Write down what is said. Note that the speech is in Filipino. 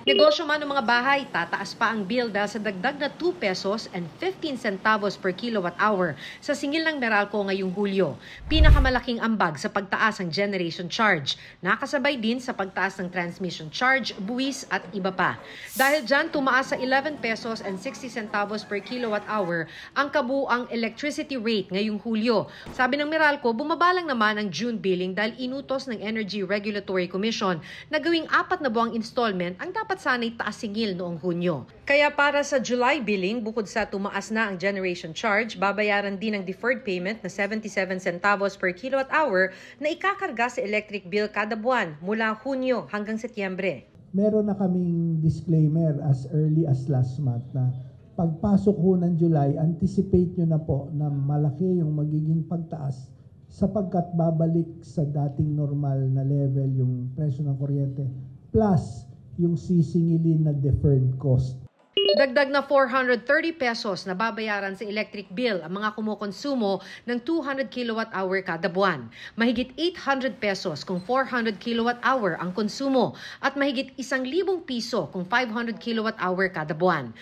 Negosyo man ng mga bahay, tataas pa ang bill dahil sa dagdag na 2 pesos and 15 centavos per kilowatt hour sa singil ng Meralco ngayong Hulyo. Pinakamalaking ambag sa pagtaas ang generation charge. Nakasabay din sa pagtaas ng transmission charge, buwis at iba pa. Dahil dyan, tumaas sa 11 pesos and 60 centavos per kilowatt hour ang kabuuang electricity rate ngayong Hulyo. Sabi ng Meralco, bumaba lang naman ang June billing dahil inutos ng Energy Regulatory Commission na gawing 4 na buwang installment ang dapat sana'y taas singil noong Hunyo. Kaya para sa July billing, bukod sa tumaas na ang generation charge, babayaran din ang deferred payment na 77 centavos per kilowatt hour na ikakarga sa electric bill kada buwan mula Hunyo hanggang Setyembre. Meron na kaming disclaimer as early as last month na pagpasok ho ng July, anticipate nyo na po na malaki yung magiging pagtaas sapagkat babalik sa dating normal na level yung presyo ng kuryente plus yung sisingilin na deferred cost. Dagdag na 430 pesos na babayaran sa electric bill ang mga kumukonsumo ng 200 kilowatt hour kada buwan. Mahigit 800 pesos kung 400 kilowatt hour ang konsumo at mahigit 1,000 piso kung 500 kilowatt hour kada buwan.